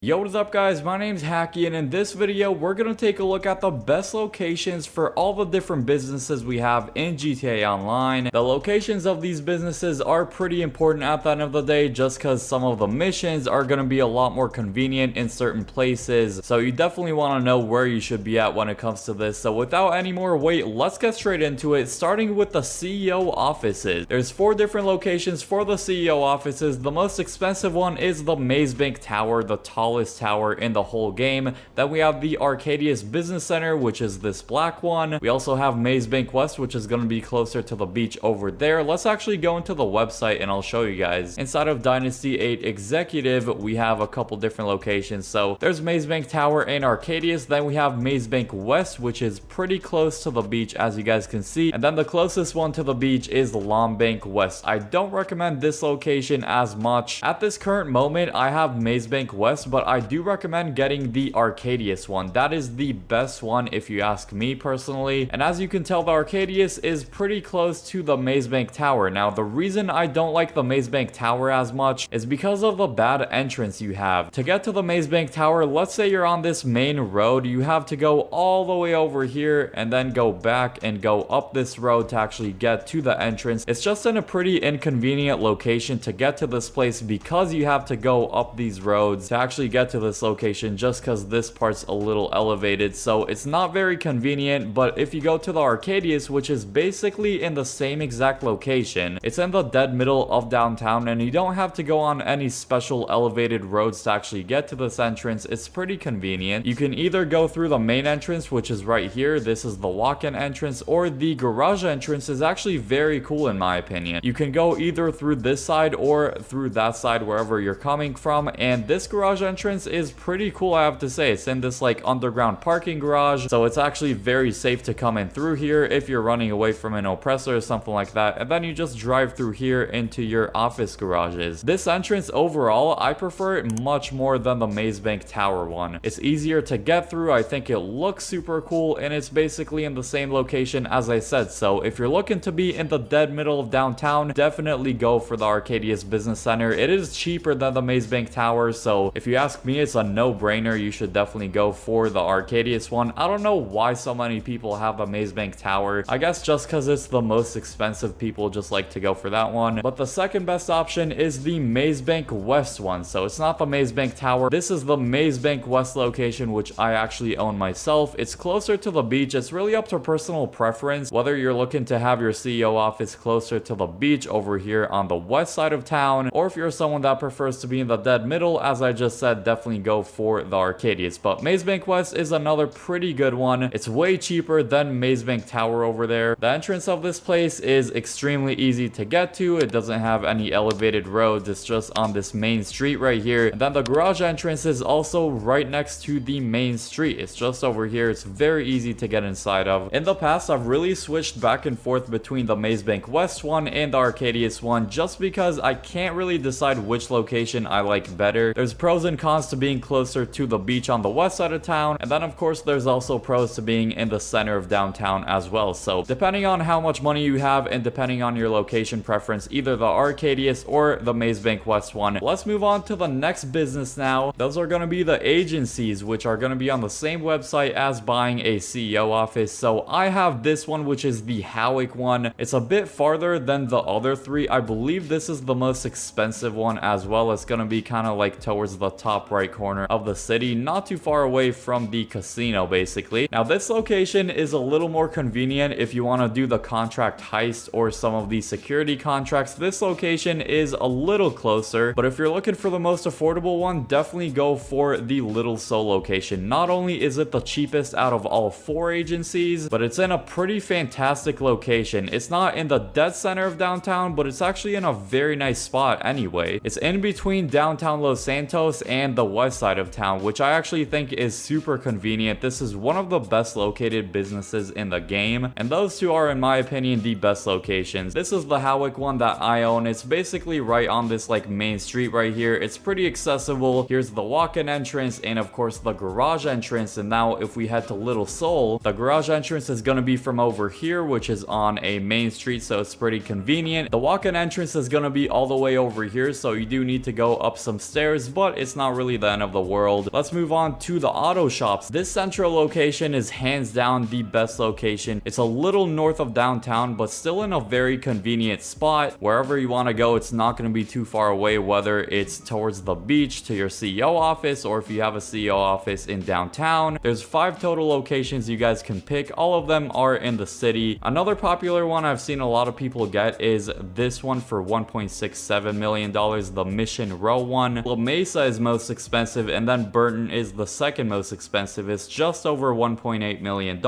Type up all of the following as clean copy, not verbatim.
Yo, what is up guys? My name's Hakiii, and in this video we're going to take a look at the best locations for all the different businesses we have in GTA Online. The locations of these businesses are pretty important at the end of the day, just because some of the missions are going to be a lot more convenient in certain places, so you definitely want to know where you should be at when it comes to this. So without any more wait, let's get straight into it, starting with the CEO offices. There's 4 different locations for the CEO offices. The most expensive one is the Maze Bank Tower, the tallest tower in the whole game. Then we have the Arcadius Business Center, which is this black one. We also have Maze Bank West, which is going to be closer to the beach over there. Let's actually go into the website and I'll show you guys. Inside of Dynasty 8 Executive, we have a couple different locations. So there's Maze Bank Tower and Arcadius. Then we have Maze Bank West, which is pretty close to the beach, as you guys can see. And then the closest one to the beach is Lawn Bank West. I don't recommend this location as much. At this current moment, I have Maze Bank West, but I do recommend getting the Arcadius one. That is the best one if you ask me personally. And as you can tell, the Arcadius is pretty close to the Maze Bank Tower. Now, the reason I don't like the Maze Bank Tower as much is because of the bad entrance you have. To get to the Maze Bank Tower, let's say you're on this main road, you have to go all the way over here and then go back and go up this road to actually get to the entrance. It's just in a pretty inconvenient location to get to this place because you have to go up these roads to actually get to this location, just because this part's a little elevated, so it's not very convenient. But if you go to the Arcadius, which is basically in the same exact location, it's in the dead middle of downtown, and you don't have to go on any special elevated roads to actually get to this entrance. It's pretty convenient. You can either go through the main entrance, which is right here. This is the walk-in entrance, or the garage entrance is actually very cool in my opinion. You can go either through this side or through that side, wherever you're coming from, and this garage entrance is pretty cool, I have to say. It's in this like underground parking garage, so it's actually very safe to come in through here if you're running away from an oppressor or something like that, and then you just drive through here into your office garages. This entrance overall, I prefer it much more than the Maze Bank Tower one. It's easier to get through, I think it looks super cool, and it's basically in the same location as I said. So if you're looking to be in the dead middle of downtown, definitely go for the Arcadius Business Center. It is cheaper than the Maze Bank Tower, so if you ask me, it's a no-brainer. You should definitely go for the Arcadius one. I don't know why so many people have the Maze Bank Tower. I guess just because it's the most expensive, people just like to go for that one. But the second best option is the Maze Bank West one. So it's not the Maze Bank Tower. This is the Maze Bank West location, which I actually own myself. It's closer to the beach. It's really up to personal preference, whether you're looking to have your CEO office closer to the beach over here on the west side of town, or if you're someone that prefers to be in the dead middle, as I just said, definitely go for the Arcadius. But Maze Bank West is another pretty good one. It's way cheaper than Maze Bank Tower over there. The entrance of this place is extremely easy to get to. It doesn't have any elevated roads. It's just on this main street right here. And then the garage entrance is also right next to the main street. It's just over here. It's very easy to get inside of. In the past, I've really switched back and forth between the Maze Bank West one and the Arcadius one, just because I can't really decide which location I like better. There's pros and cons to being closer to the beach on the west side of town, and then of course there's also pros to being in the center of downtown as well. So depending on how much money you have and depending on your location preference, either the Arcadius or the Maze Bank West one. Let's move on to the next business now. Those are going to be the agencies, which are going to be on the same website as buying a CEO office. So I have this one, which is the Hakiii one. It's a bit farther than the other 3. I believe this is the most expensive one as well. It's going to be kind of like towards the top right corner of the city, not too far away from the casino basically. Now this location is a little more convenient if you want to do the contract heist or some of the security contracts. This location is a little closer, but if you're looking for the most affordable one, definitely go for the Little Seoul location. Not only is it the cheapest out of all 4 agencies, but it's in a pretty fantastic location. It's not in the dead center of downtown, but it's actually in a very nice spot anyway. It's in between downtown Los Santos and the west side of town, which I actually think is super convenient. This is one of the best located businesses in the game, and those two are, in my opinion, the best locations. This is the Hakiii one that I own. It's basically right on this like main street right here. It's pretty accessible. Here's the walk-in entrance and of course the garage entrance. And now if we head to Little Seoul, the garage entrance is going to be from over here, which is on a main street, so it's pretty convenient. The walk-in entrance is going to be all the way over here, so you do need to go up some stairs, but it's not not really the end of the world. Let's move on to the auto shops. This central location is hands down the best location. It's a little north of downtown, but still in a very convenient spot. Wherever you want to go, it's not going to be too far away, whether it's towards the beach, to your CEO office, or if you have a CEO office in downtown. There's 5 total locations you guys can pick. All of them are in the city. Another popular one I've seen a lot of people get is this one for $1.67 million, the Mission Row one. La Mesa is most expensive, and then Burton is the second most expensive. It's just over $1.8 million.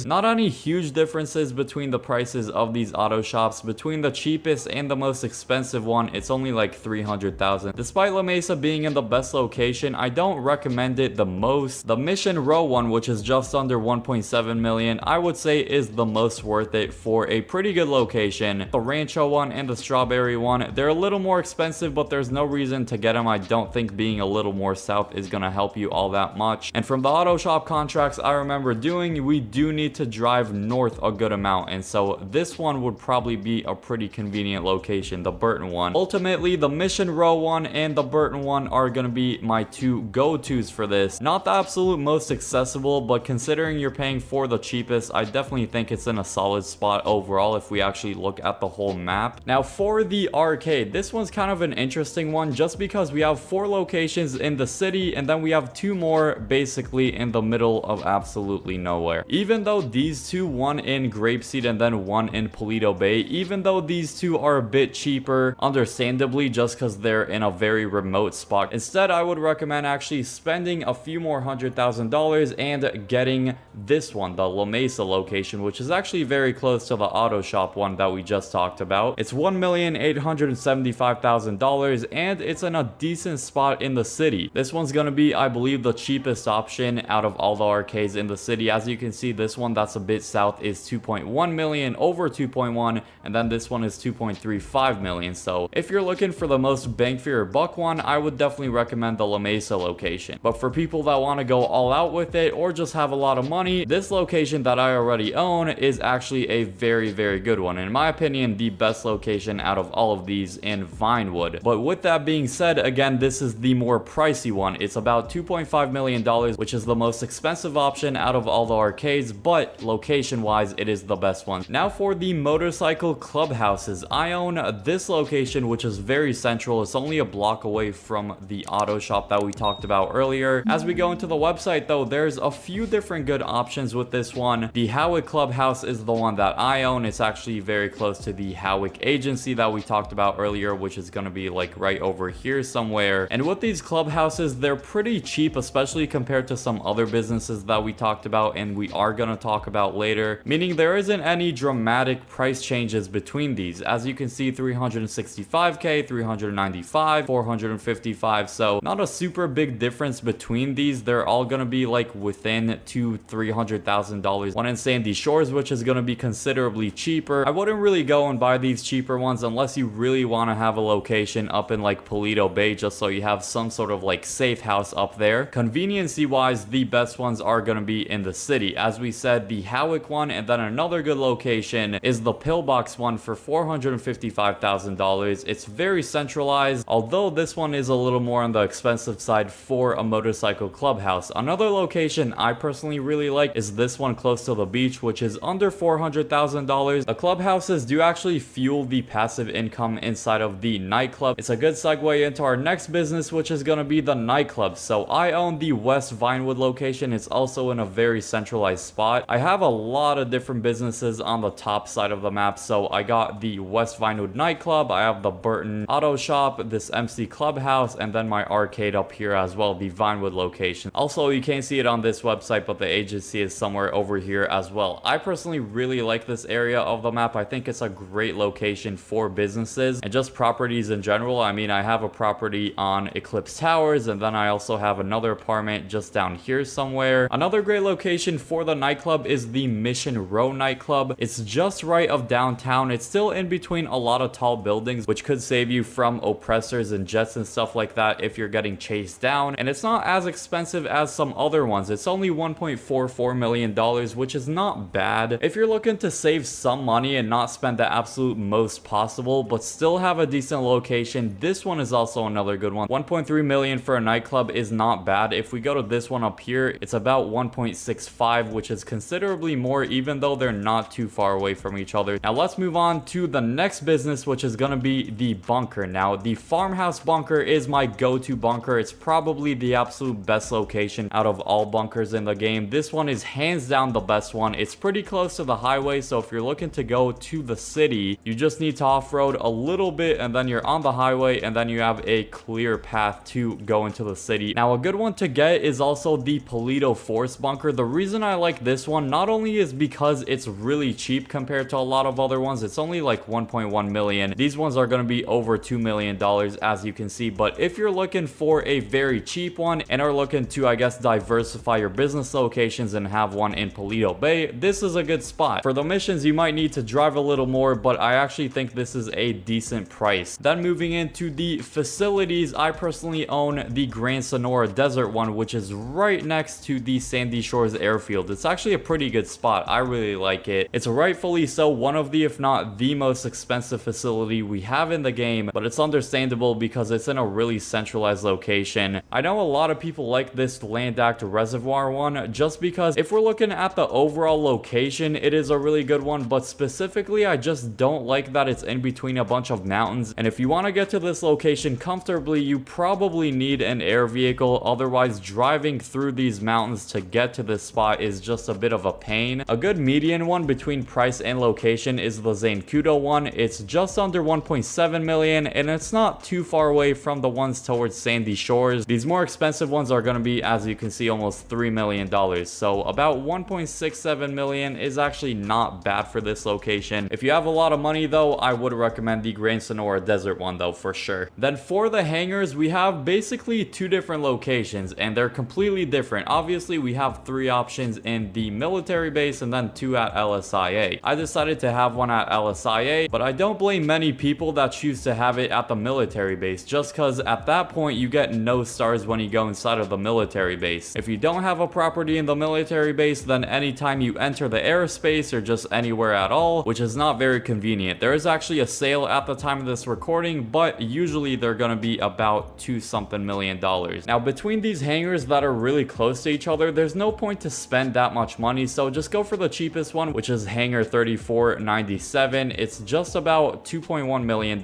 Not any huge differences between the prices of these auto shops. Between the cheapest and the most expensive one, it's only like $300,000. Despite La Mesa being in the best location, I don't recommend it the most. The Mission Row one, which is just under $1.7 million, I would say is the most worth it for a pretty good location. The Rancho one and the Strawberry one, they're a little more expensive, but there's no reason to get them. I don't think being a little more south is gonna help you all that much. And from the auto shop contracts I remember doing, we do need to drive north a good amount, and so this one would probably be a pretty convenient location, the Burton one. Ultimately, the Mission Row one and the Burton one are gonna be my 2 go-tos for this. Not the absolute most accessible, but considering you're paying for the cheapest, I definitely think it's in a solid spot overall if we actually look at the whole map. Now for the arcade, this one's kind of an interesting one just because we have 4 locations in the city, and then we have 2 more basically in the middle of absolutely nowhere. Even though these 2, one in Grapeseed and then one in Paleto Bay, even though these 2 are a bit cheaper, understandably, just because they're in a very remote spot, instead I would recommend actually spending a few more $100,000 and getting this one, the La Mesa location, which is actually very close to the auto shop one that we just talked about. It's $1,875,000, and it's in a decent spot in the city. This one's gonna be, I believe, the cheapest option out of all the arcades in the city. As you can see, this one that's a bit south is 2.1 million, over 2.1, and then this one is 2.35 million. So if you're looking for the most bang for your buck one, I would definitely recommend the La Mesa location. But for people that want to go all out with it or just have a lot of money, this location that I already own is actually a very, very good one. In my opinion, the best location out of all of these in Vinewood. But with that being said, again, this is the more pricey one. It's about $2.5 million, which is the most expensive option out of all the arcades, but location wise, it is the best one. Now for the motorcycle clubhouses, I own this location, which is very central. It's only a block away from the auto shop that we talked about earlier. As we go into the website though, there's a few different good options with this one. The Hakiii Clubhouse is the one that I own. It's actually very close to the Hakiii agency that we talked about earlier, which is going to be like right over here somewhere. And with these clubhouses, they're pretty cheap, especially compared to some other businesses that we talked about and we are going to talk about later, meaning there isn't any dramatic price changes between these. As you can see, 365k, 395, 455, so not a super big difference between these. They're all going to be like within $200,000-$300,000. One in Sandy Shores, which is going to be considerably cheaper. I wouldn't really go and buy these cheaper ones unless you really want to have a location up in like Paleto Bay, just so you have some sort of like safe house up there. Conveniency wise, the best ones are going to be in the city. As we said, the Hakiii one, and then another good location is the Pillbox one for $455,000. It's very centralized, although this one is a little more on the expensive side for a motorcycle clubhouse. Another location I personally really like is this one close to the beach, which is under $400,000. The clubhouses do actually fuel the passive income inside of the nightclub. It's a good segue into our next business, which is going to be the nightclub. So I own the West Vinewood location. It's also in a very centralized spot. I have a lot of different businesses on the top side of the map. So I got the West Vinewood nightclub, I have the Burton auto shop, this MC clubhouse, and then my arcade up here as well, the Vinewood location. Also, you can't see it on this website, but the agency is somewhere over here as well. I personally really like this area of the map. I think it's a great location for businesses and just properties in general. I mean, I have a property on Eclipse Towers, and then I also have another apartment just down here somewhere. Another great location for the nightclub is the Mission Row nightclub. It's just right of downtown. It's still in between a lot of tall buildings, which could save you from oppressors and jets and stuff like that if you're getting chased down. And it's not as expensive as some other ones. It's only $1.44 million, which is not bad. If you're looking to save some money and not spend the absolute most possible, but still have a decent location, this one is also another good one. $1.3 million for a nightclub is not bad. If we go to this one up here, it's about 1.65, which is considerably more, even though they're not too far away from each other. Now let's move on to the next business, which is gonna be the bunker. Now the farmhouse bunker is my go-to bunker. It's probably the absolute best location out of all bunkers in the game. This one is hands down the best one. It's pretty close to the highway, so if you're looking to go to the city, you just need to off-road a little bit and then you're on the highway, and then you have a clear path to go into the city. Now a good one to get is also the Polito Force bunker. The reason I like this one not only is because it's really cheap compared to a lot of other ones. It's only like 1.1 million. These ones are going to be over $2 million, as you can see. But if you're looking for a very cheap one and are looking to, I guess, diversify your business locations and have one in Polito Bay, this is a good spot. For the missions, you might need to drive a little more, but I actually think this is a decent price. Then moving into the facilities, I personally own the Grand Sonora Desert one, which is right next to the Sandy Shores Airfield. It's actually a pretty good spot. I really like it. It's rightfully so one of the, if not the most expensive facility we have in the game, but it's understandable because it's in a really centralized location. I know a lot of people like this Land Act Reservoir one just because if we're looking at the overall location, it is a really good one, but specifically I just don't like that it's in between a bunch of mountains, and if you want to get to this location comfortably, you probably need an air vehicle. Otherwise, driving through these mountains to get to this spot is just a bit of a pain. A good median one between price and location is the xKito one. It's just under 1.7 million, and it's not too far away from the ones towards Sandy Shores. These more expensive ones are going to be, as you can see, almost $3 million. So about 1.67 million is actually not bad for this location. If you have a lot of money though, I would recommend the Grand Sonora Desert one though, for sure. Then for the hangars, we have basically two different locations and they're completely different. Obviously, we have three options in the military base and then two at LSIA. I decided to have one at LSIA, but I don't blame many people that choose to have it at the military base, just because at that point you get no stars when you go inside of the military base. If you don't have a property in the military base, then anytime you enter the airspace or just anywhere at all, which is not very convenient. There is actually a sale at the time of this recording, but usually they're gonna be about $2-something million. Now between these hangars that are really close to each other, there's no point to spend that much money, so just go for the cheapest one, which is hangar 3497. It's just about $2.1 million.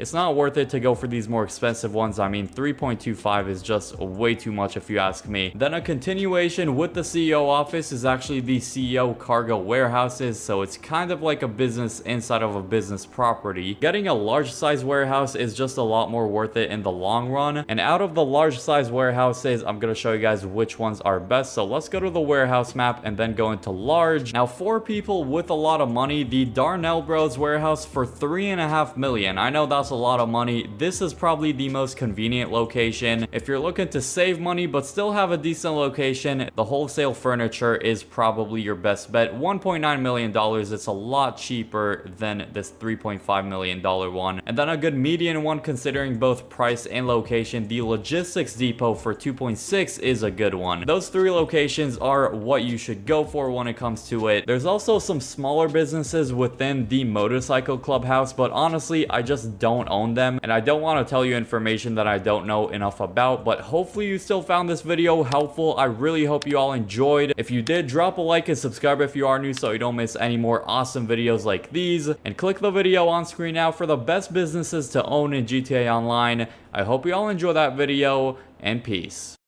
It's not worth it to go for these more expensive ones. I mean, 3.25 is just way too much if you ask me. Then a continuation with the CEO office is actually the CEO cargo warehouses, so it's kind of like a business inside of a business property. Getting a large size warehouse is just a lot more worth it in the long run, and out of the large size warehouses, I'm gonna show you guys which ones are best. So let's go to the warehouse map and then go into large. Now for people with a lot of money, the Darnell Bros warehouse for $3.5 million. I know that's a lot of money. This is probably the most convenient location. If you're looking to save money but still have a decent location, the wholesale furniture is probably your best bet. $1.9 million. It's a lot cheaper than this $3.5 million one. And then a good median one considering both price and location, the logistics depot for 2.6 is a good one. Those three locations are what you should go for when it comes to it. There's also some smaller businesses within the motorcycle clubhouse, but honestly I just don't own them and I don't want to tell you information that I don't know enough about. But hopefully you still found this video helpful. I really hope you all enjoyed. If you did, drop a like and subscribe if you are new so you don't miss any more awesome videos like these, and click the video on screen now for the best businesses to own in GTA Online. I hope you all enjoy that video, and peace.